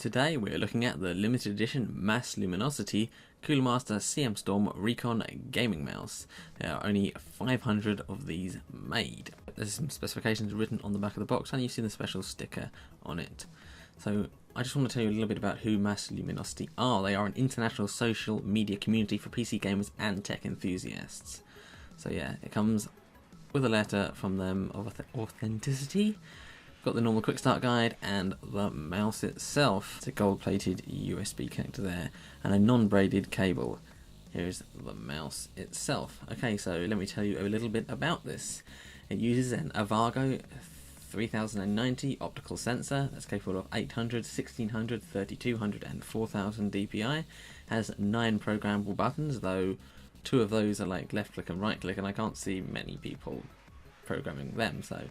Today we're looking at the limited edition Mass Luminosity CMStorm Recon gaming mouse. There are only 500 of these made. There's some specifications written on the back of the box and you've seen the special sticker on it. So I just want to tell you a little bit about who Mass Luminosity are. They are an international social media community for PC gamers and tech enthusiasts. So yeah, it comes with a letter from them of authenticity. Got the normal quick start guide and the mouse itself. It's a gold-plated USB connector there and a non-braided cable. Here's the mouse itself. Okay, so let me tell you a little bit about this. It uses an Avago 3090 optical sensor that's capable of 800, 1600, 3200 and 4000 dpi. Has 9 programmable buttons, though 2 of those are like left click and right click, and I can't see many people programming them. So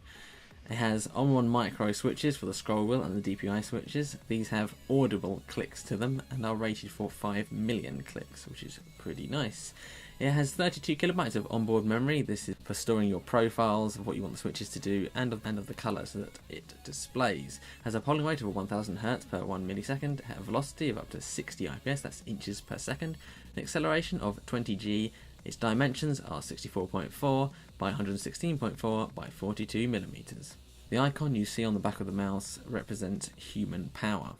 it has Omron micro switches for the scroll wheel and the DPI switches. These have audible clicks to them and are rated for 5 million clicks, which is pretty nice. It has 32 kilobytes of onboard memory. This is for storing your profiles of what you want the switches to do and of the colours that it displays. It has a polling rate of 1000 Hz per 1 millisecond, a velocity of up to 60 IPS, that's inches per second, an acceleration of 20 G. Its dimensions are 64.4 by 116.4 by 42 millimeters. The icon you see on the back of the mouse represents human power.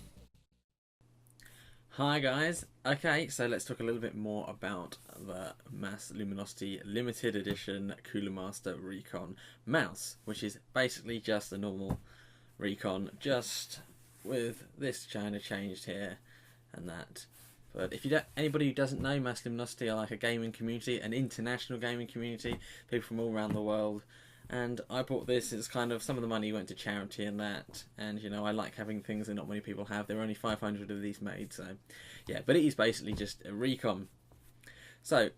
Hi guys, okay, so let's talk a little bit more about the Mass Luminosity limited edition Cooler Master Recon mouse, which is basically just a normal Recon, just with this kind of changed here and that. But if you don't, anybody who doesn't know, Mass Luminosity are like a gaming community, an international gaming community, people from all around the world. And I bought this, it's kind of, some of the money went to charity and that, and you know, I like having things that not many people have. There are only 500 of these made, so yeah, but it is basically just a Recon. So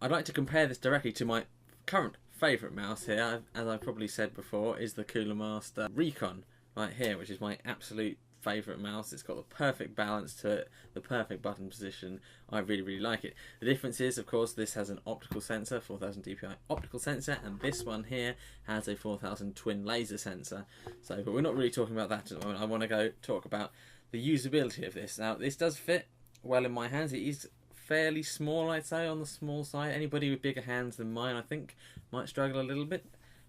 I'd like to compare this directly to my current favourite mouse here, as I've probably said before, is the Cooler Master Recon right here, which is my absolute favourite mouse. It's got the perfect balance to it, the perfect button position. I really like it. The difference is, of course, this has an optical sensor, 4000 dpi optical sensor, and this one here has a 4000 twin laser sensor. So, but we're not really talking about that at the moment. I want to go talk about the usability of this. Now, this does fit well in my hands. It is fairly small, I'd say, on the small side. Anybody with bigger hands than mine, I think, might struggle a little bit,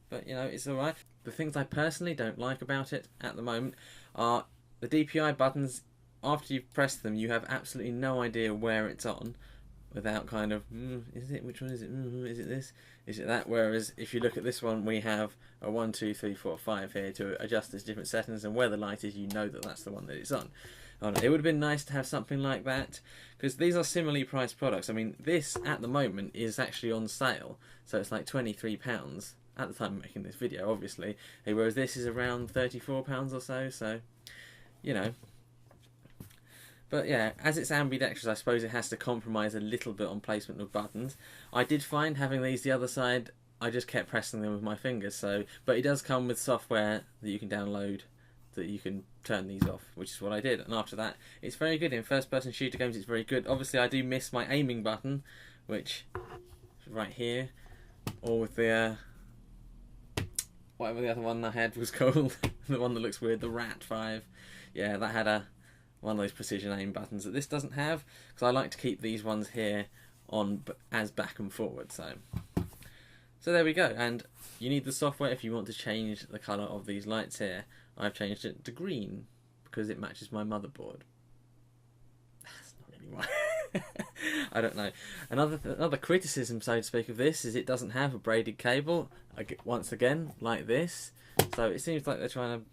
but you know, it's alright. The things I personally don't like about it at the moment are the DPI buttons. After you've pressed them, you have absolutely no idea where it's on, without kind of, is it, which one is it, is it this, is it that? Whereas if you look at this one, we have a 1, 2, 3, 4, 5 here to adjust these different settings, and where the light is, you know that that's the one that it's on. It would have been nice to have something like that, because these are similarly priced products. I mean, this at the moment is actually on sale, so it's like £23 at the time of making this video, obviously, whereas this is around £34 or so, you know. But yeah, as it's ambidextrous, I suppose it has to compromise a little bit on placement of buttons. I did find having these the other side, I just kept pressing them with my fingers. So, but it does come with software that you can download that you can turn these off, which is what I did. And after that, it's very good in first-person shooter games. It's very good. Obviously, I do miss my aiming button, which is right here, or with the whatever the other one I had was called, the one that looks weird, the Rat 5. Yeah, that had one of those precision aim buttons that this doesn't have, because I like to keep these ones here on as back and forward. So there we go. And you need the software if you want to change the colour of these lights here. I've changed it to green because it matches my motherboard. That's not really why. I don't know. Another criticism, so to speak, of this is it doesn't have a braided cable. Once again, like this. So it seems like they're trying to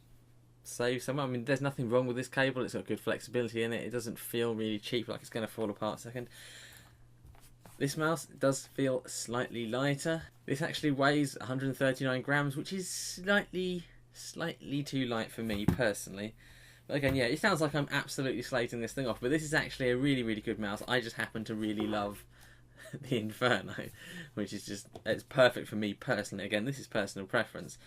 save some. I mean, there's nothing wrong with this cable. It's got good flexibility in it. It doesn't feel really cheap, like it's going to fall apart a second. This mouse does feel slightly lighter. This actually weighs 139 grams, which is slightly too light for me personally. But again, yeah, it sounds like I'm absolutely slating this thing off, but this is actually a really good mouse. I just happen to really love the Inferno, which is just, it's perfect for me personally. Again, this is personal preference.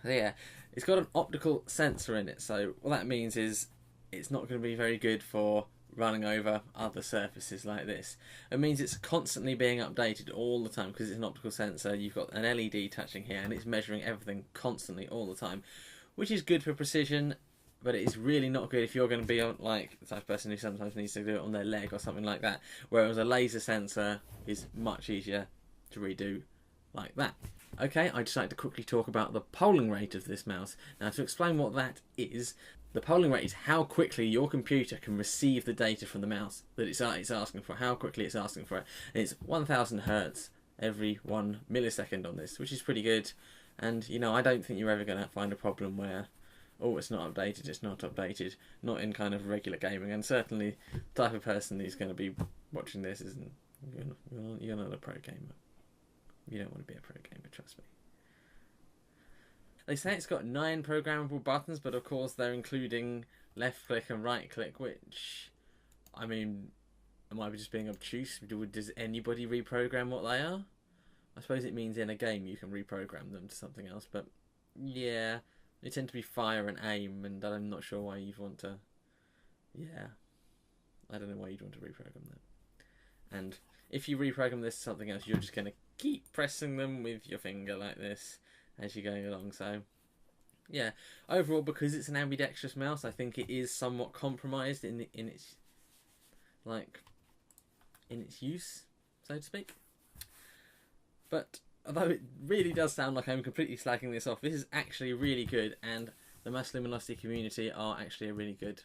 So yeah, it's got an optical sensor in it, so what that means is it's not going to be very good for running over other surfaces like this. It means it's constantly being updated all the time, because it's an optical sensor. You've got an LED touching here and it's measuring everything constantly all the time, which is good for precision, but it's really not good if you're going to be like the type of person who sometimes needs to do it on their leg or something like that, whereas a laser sensor is much easier to redo like that. Okay, I'd just like to quickly talk about the polling rate of this mouse. Now, to explain what that is, the polling rate is how quickly your computer can receive the data from the mouse that it's asking for, how quickly it's asking for it. And it's 1000 Hertz every 1 millisecond on this, which is pretty good. And, you know, I don't think you're ever going to find a problem where, oh, it's not updated, not in kind of regular gaming. And certainly the type of person who's going to be watching this isn't, you're not a pro gamer. You don't want to be a pro gamer, trust me. They say it's got 9 programmable buttons, but of course they're including left click and right click, which, I mean, am I just being obtuse? Does anybody reprogram what they are? I suppose it means in a game you can reprogram them to something else, but yeah, they tend to be fire and aim, and I'm not sure why you'd want to, yeah, I don't know why you'd want to reprogram that. And if you reprogram this to something else, you're just going to keep pressing them with your finger like this as you're going along. So yeah, overall, because it's an ambidextrous mouse, I think it is somewhat compromised in its use, so to speak. But although it really does sound like I'm completely slagging this off, this is actually really good, and the Mass Luminosity community are actually a really good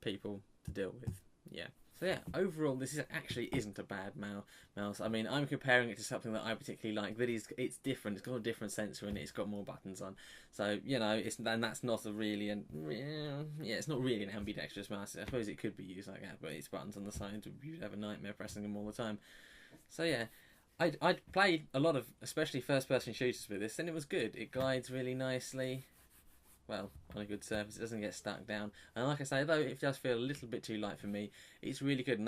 people to deal with. Yeah. So yeah, overall, this actually isn't a bad mouse. I mean, I'm comparing it to something that I particularly like. That is, it's different. It's got a different sensor in it. It's got more buttons on. So you know, that's not it's not really an ambidextrous mouse. I suppose it could be used like that, but it's buttons on the side. You'd have a nightmare pressing them all the time. So yeah, I'd played a lot of, especially first-person shooters with this, and it was good. It glides really nicely. Well, on a good surface, it doesn't get stuck down. And like I say, though it does feel a little bit too light for me, it's really good. And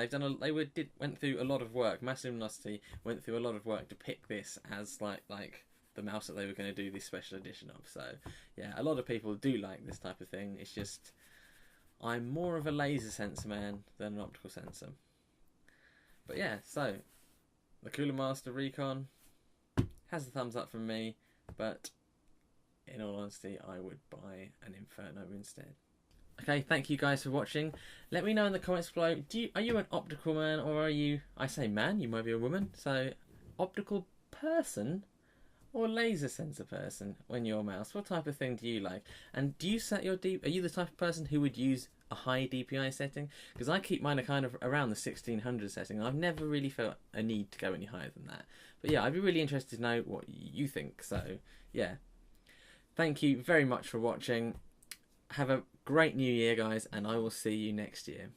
went through a lot of work. Mass Luminosity went through a lot of work to pick this as like the mouse that they were going to do this special edition of. So yeah, a lot of people do like this type of thing. It's just I'm more of a laser sensor man than an optical sensor. But yeah, so the Cooler Master Recon has a thumbs up from me, but in all honesty, I would buy an Inferno instead. Okay, thank you guys for watching. Let me know in the comments below, are you an optical man, or are you, I say man, you might be a woman, so optical person or laser sensor person when your mouse? What type of thing do you like? And do you set your are you the type of person who would use a high DPI setting? Because I keep mine kind of around the 1600 setting. I've never really felt a need to go any higher than that. But yeah, I'd be really interested to know what you think. So yeah. Thank you very much for watching. Have a great new year, guys, and I will see you next year.